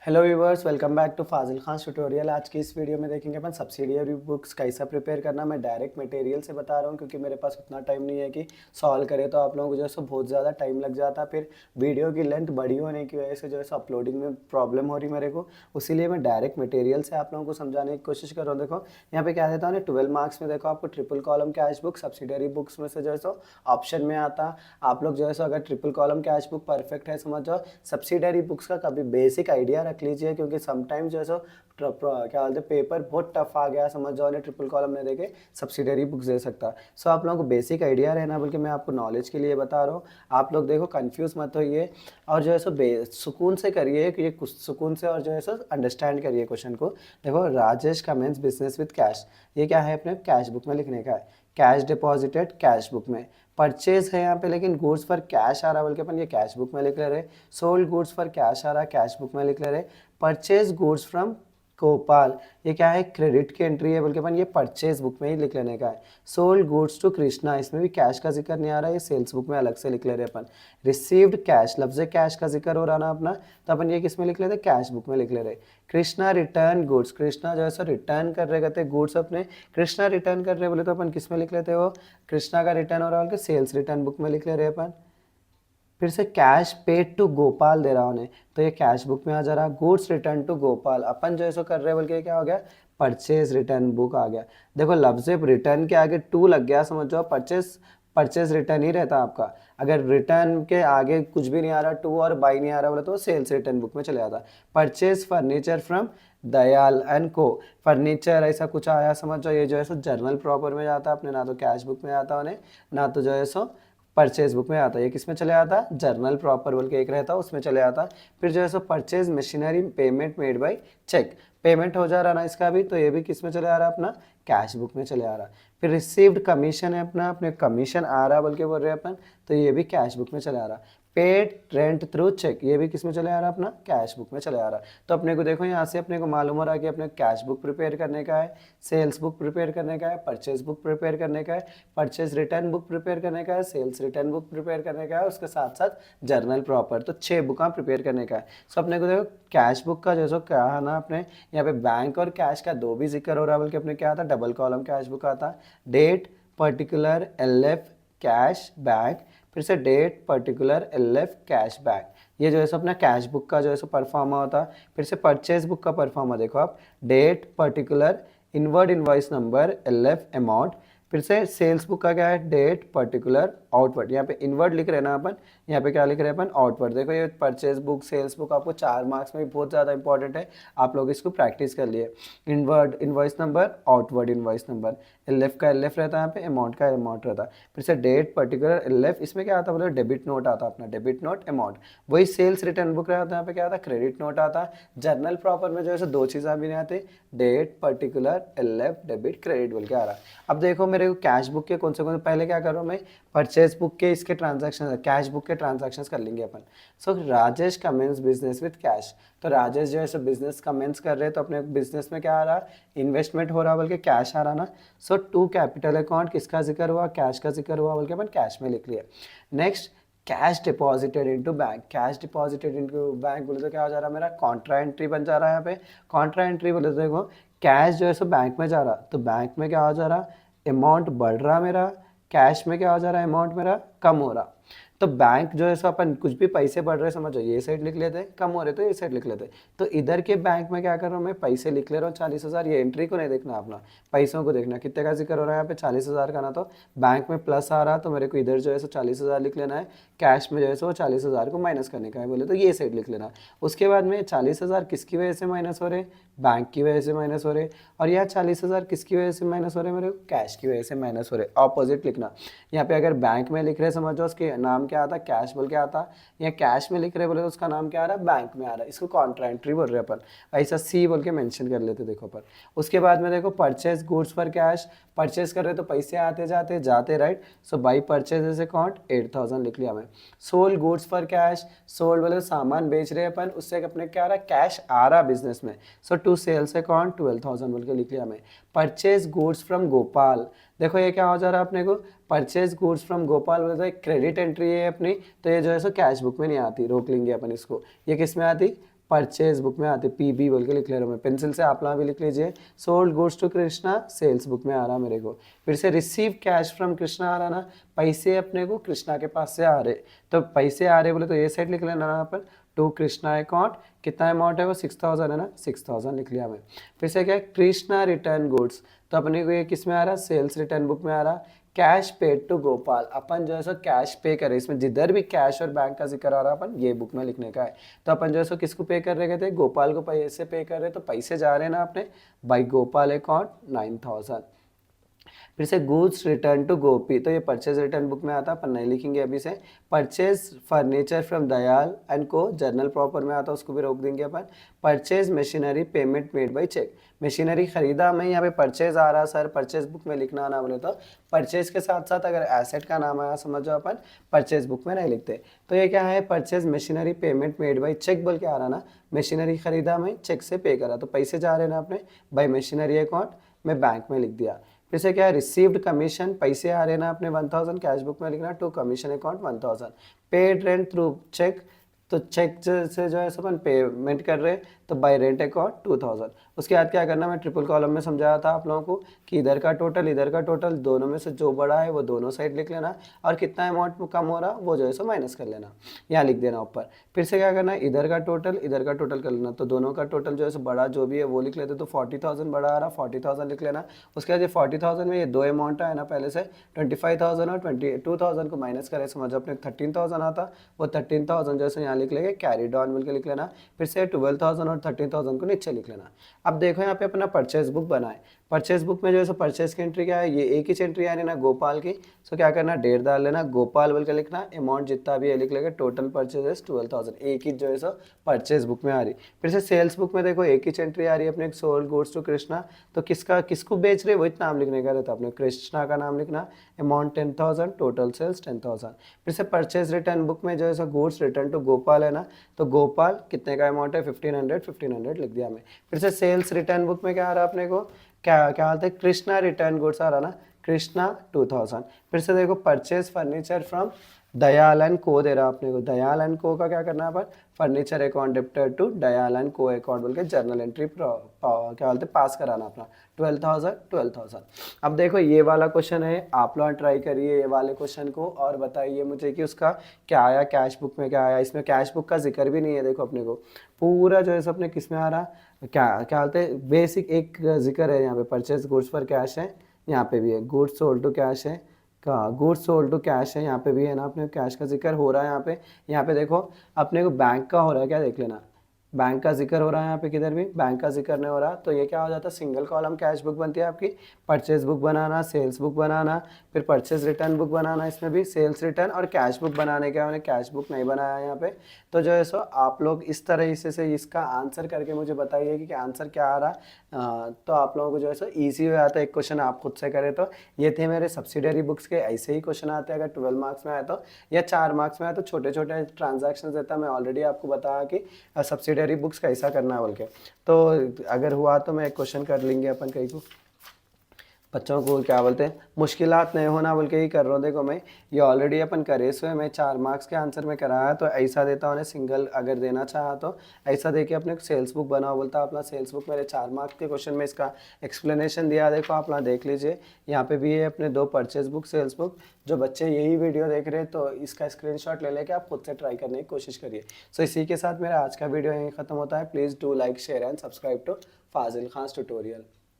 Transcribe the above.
Hello viewers, welcome back to Fazil Khan tutorial. आज की इस वीडियो में देखेंगे अपन सब्सिडियरी बुक्स कैसा प्रिपेयर करना। मैं डायरेक्ट मटेरियल से बता रहा हूँ क्योंकि मेरे पास उतना टाइम नहीं है कि सॉल्व करें, तो आप लोगों को जो है सो बहुत ज़्यादा टाइम लग जाता। फिर वीडियो की लेंथ बड़ी होने की वजह से जो है सो अपलोडिंग में प्रॉब्लम हो रही मेरे को, इसीलिए मैं डायरेक्ट मटेरियल से आप लोगों को समझाने की कोशिश कर रहा हूँ। देखो यहाँ पे क्या देता हूँ, 12 मार्क्स में देखो आपको triple column cash book subsidiary books में से जो है सो ऑप्शन में आता। आप लोग जो है सो अगर triple column cash book perfect है समझ जाओ, सब्सिडियरी बुक्स का कभी बेसिक आइडिया रख लीजिए क्योंकि समटाइम्स जो है सो क्या बोलते हैं पेपर बहुत टफ आ गया समझ जाओ, ने ट्रिपल कॉलम ने देके सब्सिडियरी बुक्स दे सकता। सो आप लोगों को बेसिक आइडिया रहना, बल्कि मैं आपको नॉलेज के लिए बता रहा हूँ। आप लोग देखो कंफ्यूज मत होइए और जो है सो सुकून से करिए कि ये कुछ सुकून से, और जो है सो अंडरस्टैंड करिए क्वेश्चन को। देखो Rajesh commence business with cash, ये क्या है अपने कैश बुक में लिखने का है। कैश डिपॉजिटेड कैश बुक में, परचेज है यहाँ पे लेकिन गुड्स फॉर कैश आ रहा है, बल्कि अपन ये कैश बुक में लिख ले रहे। सोल्ड गुड्स फॉर कैश आ रहा है, कैश बुक में लिख ले रहे। परचेज गुड्स फ्रॉम गोपाल, ये क्या है क्रेडिट की एंट्री है, बल्कि अपन ये परचेज बुक में ही लिख लेने का है। सोल्ड गुड्स टू कृष्णा, इसमें भी कैश का जिक्र नहीं आ रहा है, ये सेल्स बुक में अलग से लिख ले रहे अपन। रिसीव्ड कैश, लफ्ज कैश का जिक्र हो रहा ना अपना, तो अपन ये किस में लिख लेते कैश बुक में लिख ले रहे। कृष्णा रिटर्न गुड्स, कृष्णा जो है सो रिटर्न कर रहे कहते गुड्स अपने, कृष्णा रिटर्न कर रहे बोले तो अपन किस में लिख लेते हो, कृष्णा का रिटर्न हो रहा है सेल्स रिटर्न बुक में लिख ले रहे अपन। फिर से कैश पेड टू गोपाल दे रहा उन्हें, तो ये कैश बुक में आ जा रहा। गुड्स रिटर्न टू गोपाल अपन जो ऐसा कर रहे हैं, बल्कि क्या हो गया परचेज रिटर्न बुक आ गया। देखो लफ्ज रिटर्न के आगे टू लग गया समझ जाओ, परचेज परचेज रिटर्न ही रहता आपका। अगर रिटर्न के आगे कुछ भी नहीं आ रहा, टू और बाई नहीं आ रहा बोले तो सेल्स रिटर्न बुक में चले जाता। Purchase furniture from Dayal and को, फर्नीचर ऐसा कुछ आया समझ जाओ, ये जो है सो जर्नल प्रॉपर में जाता अपने, ना तो कैश बुक में आता उन्हें, ना तो जो है सो परचेज बुक में आता। ये किस में चले आता, जर्नल प्रॉपर बोल के एक रहता उसमें चले आता। फिर जो है सो purchase machinery payment made by cheque, payment हो जा रहा ना इसका भी, तो ये भी किस में चले आ रहा अपना कैश बुक में चले आ रहा। फिर रिसीव्ड कमीशन है अपना, अपने कमीशन आ रहा बोल के बोल रहे हैं अपन, तो ये भी कैश बुक में चले आ रहा। पेड रेंट थ्रू चेक, ये भी किस में चले आ रहा अपना कैश बुक में चले आ रहा। तो अपने को देखो यहाँ से अपने को मालूम हो रहा है कि अपने कैश बुक प्रिपेयर करने का है, सेल्स बुक प्रिपेयर करने का है, परचेज बुक प्रिपेयर करने का है, परचेज रिटर्न बुक प्रिपेयर करने का है, सेल्स रिटर्न बुक प्रिपेयर करने का है, उसके साथ साथ जर्नल प्रॉपर, तो 6 बुक प्रिपेयर करने का है। सो अपने को देखो कैश बुक का जो क्या है ना, अपने यहाँ पे बैंक और कैश का दो भी जिक्र हो रहा है, बल्कि अपने क्या आता डबल कॉलम कैश बुक आता। Date particular L F cash bank, फिर से date particular L F cash bank, ये जो है सो अपना कैश बुक का जो है सो परफॉर्मा होता। फिर से परचेज बुक का परफॉर्मा देखो आप, date particular inward invoice number L F amount. फिर से सेल्स बुक का क्या है, डेट पर्टिकुलर आउटवर्ड, यहाँ पे इनवर्ड लिख रहे हैं ना अपन, यहाँ पे क्या लिख रहे हैं अपन आउटवर्ड। देखो ये परचेज बुक सेल्स बुक आपको 4 मार्क्स में भी बहुत ज़्यादा इंपॉर्टेंट है, आप लोग इसको प्रैक्टिस कर लिए। Inward invoice number, outward invoice number, L F का एल एफ रहता है यहाँ पे, अमाउंट का अमाउंट रहता है। फिर से डेट पर्टिकुलर एल एफ, इसमें क्या आता है बोलो डेबिट नोट आता अपना, डेबिट नोट अमाउंट। वही सेल्स रिटर्न बुक रहता है, यहाँ पे क्या आता है क्रेडिट नोट आता। जर्नल प्रॉपर में जो है दो चीज़ें भी नहीं आती, date particular L F debit credit बोल के आ रहा। अब देखो मेरे को कैश बुक के कौन से पहले क्या कर रहा हूँ मैं, परचेज बुक के इसके ट्रांजैक्शन, कैश बुक के ट्रांजैक्शन कर लेंगे अपन। So Rajesh commence business with cash, तो राजेश जो है सो बिजनेस कमेंस कर रहे हैं, तो अपने बिजनेस में क्या आ रहा, इन्वेस्टमेंट हो रहा बल्कि कैश आ रहा ना। सो टू कैपिटल अकाउंट किसका जिक्र हुआ, कैश का जिक्र हुआ बल्कि अपन कैश में लिख लिया। Next cash deposited into bank, cash deposited into bank बोले तो क्या हो जा रहा है मेरा कॉन्ट्रा एंट्री बन जा रहा है यहाँ पे। कॉन्ट्रा एंट्री बोले तो देखो कैश जो है सो बैंक में जा रहा, तो बैंक में क्या हो जा रहा अमाउंट बढ़ रहा मेरा, कैश में क्या हो जा रहा है अमाउंट मेरा कम हो रहा। तो बैंक जो है सो अपन कुछ भी पैसे बढ़ रहे समझो ये साइड लिख लेते, कम हो रहे तो ये साइड लिख लेते। तो इधर के बैंक में क्या कर रहा हूँ मैं पैसे लिख ले रहा हूँ 40,000, ये एंट्री को नहीं देखना अपना, पैसों को देखना कितने का जिक्र हो रहा है यहाँ पे 40,000 का ना, तो बैंक में प्लस आ रहा तो मेरे को इधर जो है सो 40,000 लिख लेना है, कैश में जो है सो 40,000 को माइनस करने का है बोले तो ये साइड लिख लेना। उसके बाद में 40,000 किसकी वजह से माइनस हो रहे, बैंक की वजह से माइनस हो रहे, और यहाँ 40,000 किसकी वजह से माइनस हो रहे मेरे को, कैश की वजह से माइनस हो रहे, ऑपोजिट लिखना। यहाँ पे अगर बैंक में लिख रहे समझो उसके नाम क्या आता कैश बोल के आता, या कैश में लिख रहे बोले तो उसका नाम क्या आ रहा बैंक में आ रहा है, इसको कॉन्ट्रा एंट्री बोल रहे अपन, ऐसा सी बोल के मेंशन कर लेते देखो पर। उसके बाद में देखो purchase goods for cash, purchase कर रहे तो पैसे आते जाते जाते राइट, सो बाई परचेज ऐसे काउंट 8,000 लिख लिया मैं। Sold goods for cash, sold बोले सामान बेच रहे अपन, उससे अपने क्या आ रहा कैश आ रहा बिजनेस में, सो टू सेल्स अकाउंट 12,000 बोल के लिख लिया मैं। परचेज गुड्स फ्रॉम गोपाल, देखो ये क्या हो जा रहा है अपने को, परचेज गुड्स फ्रॉम गोपाल बोले तो एक क्रेडिट एंट्री है अपनी, तो ये जो है सो कैश बुक में नहीं आती, रोक लेंगे अपन इसको, ये किस में आती परचेज बुक में आती, पीबी बोल के लिख ले रहा हूँ मैं, पेंसिल से आप लोग भी लिख लीजिए। Sold goods to Krishna sales book में आ रहा मेरे को। फिर से रिसीव कैश फ्रॉम कृष्णा आ रहा ना, पैसे अपने को कृष्णा के पास से आ रहे, तो पैसे आ रहे बोले तो ये साइड लिख लेना ना अपन, टू कृष्णा अकाउंट, कितना अमाउंट है वो 6000 है ना, 6000 लिख लिया मैं। फिर से क्या है, कृष्णा रिटर्न गुड्स, तो अपने को ये किस में आ रहा, सेल्स रिटर्न बुक में आ रहा। कैश पेड टू गोपाल, अपन जो है सो कैश पे करे, इसमें जिधर भी कैश और बैंक का जिक्र आ रहा है अपन ये बुक में लिखने का है। तो अपन जो है सो किसको पे कर रहे थे, गोपाल को पैसे पे कर रहे, तो पैसे जा रहे हैं ना अपने बाई गोपाल अकाउंट 9000। फिर से गुड्स रिटर्न टू गोपी, तो ये परचेज रिटर्न बुक में आता है, अपन नहीं लिखेंगे अभी से। Purchase furniture from Dayal and co, journal proper में आता है, उसको भी रोक देंगे अपन। Purchase machinery payment made by cheque, machinery खरीदा मैं, यहाँ पे परचेज आ रहा सर, परचेज बुक में लिखना ना बोले तो परचेज के साथ साथ अगर एसेट का नाम आया समझो अपन परचेज बुक में नहीं लिखते। तो ये क्या है, purchase machinery payment made by cheque बोल के आ रहा ना, मशीनरी खरीदा मैं, चेक से पे करा, तो पैसे जा रहे हैं ना अपने बाई मशीनरी अकाउंट में, बैंक में लिख दिया। फिर से क्या है, रिसीव्ड कमीशन, पैसे आ रहे हैं ना अपने 1000, कैश बुक में लिखना, to commission account 1000। Paid rent through cheque, तो चेक से जो है अपन पेमेंट कर रहे हैं, तो बाय रेंट अकाउंट 2000। उसके बाद क्या करना, मैं ट्रिपल कॉलम में समझाया था आप लोगों को कि इधर का टोटल इधर का टोटल, दोनों में से जो बड़ा है वो दोनों साइड लिख लेना, और कितना अमाउंट कम हो रहा वो जो है सो माइनस कर लेना, यहाँ लिख देना ऊपर। फिर से क्या करना, इधर का टोटल इधर का टोटल कर लेना, तो दोनों का टोटल जो है सो बड़ा जो भी है वो लिख लेते, तो 40000 बड़ा आ रहा, 40000 लिख लेना। उसके बाद ये 40000 में ये दो अमाउंट है ना पहले से, 25000 और 22000 को माइनस करें, समझो अपने 13000 आता, वो 13000 जैसे यहाँ लिख लेंगे, कैरी डाउन बोल के लिख लेना। फिर से 12000 और 13000 को नीचे लिख लेना। अब देखो यहाँ पे अपना परचेज बुक बनाए, परचेज बुक में जो है सो परचेज की एंट्री क्या है, ये एक ही एंट्री आ रही है ना गोपाल की, सो क्या करना, डेट डाल लेना, गोपाल बोल के लिखना, अमाउंट जितना भी है लिख लेगा, टोटल परचेज 12000, एक ही जो है सो परचेज बुक में आ रही। फिर से सेल्स बुक में देखो एक ही एंट्री आ रही है अपने, सोल्ड गुड्स टू कृष्णा, तो किसका किसको बेच रहे वो इतना नाम लिखने का रहता है अपने, कृष्णा का नाम लिखना, अमाउंट 10000, टोटल सेल्स 10000। फिर से परचेज रिटर्न बुक में जो है सो गुड्स रिटर्न टू गोपाल है ना, तो गोपाल कितने का अमाउंट है 1500 लिख दिया मैं। फिर से सेल्स रिटर्न बुक में क्या आ रहा है अपने को, क्या क्या आता है, कृष्णा रिटर्न गुड्स आ रहा ना, कृष्णा 2000। फिर से देखो purchase furniture from Dayal and को दे रहा अपने को, दयाल एंड को का क्या करना है पर, furniture account debtor to Dayal and co account बोल के जर्नल एंट्री क्या बोलते पास कराना अपना, 12000। अब देखो ये वाला क्वेश्चन है, आप लोग ट्राई करिए ये वाले क्वेश्चन को और बताइए मुझे कि उसका क्या आया, कैश बुक में क्या आया। इसमें कैश बुक का जिक्र भी नहीं है, देखो अपने को पूरा जो है सब अपने किस में आ रहा, क्या क्या बोलते हैं, बेसिक एक जिक्र है यहाँ पे, परचेज गुड्स पर कैश है, यहाँ पे भी है गुड्स सोल्ड टू कैश है, का गुड्स सोल्ड टू कैश है, यहाँ पे भी है ना अपने कैश का जिक्र हो रहा है यहाँ पे। यहाँ पे देखो अपने को बैंक का हो रहा है क्या, देख लेना, बैंक का जिक्र हो रहा है यहाँ पे, किधर भी बैंक का जिक्र नहीं हो रहा, तो ये क्या हो जाता है, सिंगल कॉलम कैश बुक बनती है आपकी, परचेज बुक बनाना, सेल्स बुक बनाना, फिर परचेज रिटर्न बुक बनाना, इसमें भी सेल्स रिटर्न और कैश बुक बनाने का, मैंने कैश बुक नहीं बनाया यहाँ पे। तो जो है सो आप लोग इस तरह से इसका आंसर करके मुझे बताइए कि आंसर क्या आ रहा। तो आप लोगों को जो है सो ईजी हो जाता है, एक क्वेश्चन आप खुद से करें तो। ये थे मेरे सब्सिडरी बुक्स के, ऐसे ही क्वेश्चन आते हैं अगर 12 मार्क्स में आए तो, या 4 मार्क्स में आए तो छोटे छोटे ट्रांजैक्शन देता, मैं ऑलरेडी आपको बताया कि सब्सिडरी बुक्स कैसा करना है बोल के। तो अगर हुआ तो मैं एक क्वेश्चन कर लेंगे अपन कहीं को, बच्चों को क्या बोलते हैं मुश्किलात नहीं होना बोल के ही कर रहा हूँ। देखो मैं ये ऑलरेडी अपन करे सो है, मैं 4 मार्क्स के आंसर में कराया, तो ऐसा देता हूँ सिंगल अगर देना चाहा तो ऐसा दे के अपने सेल्स बुक बनाओ बोलता, अपना सेल्स बुक मेरे 4 मार्क्स के क्वेश्चन में इसका एक्सप्लेनेशन दिया, देखो आप ना देख लीजिए, यहाँ पे भी है अपने 2 परचेज बुक सेल्स बुक। जो बच्चे यही वीडियो देख रहे हैं तो इसका स्क्रीनशॉट ले लेके आप खुद से ट्राई करने की कोशिश करिए। सो इसी के साथ मेरा आज का वीडियो यहीं ख़त्म होता है। Please do like share and subscribe to Fazil Khan tutorial.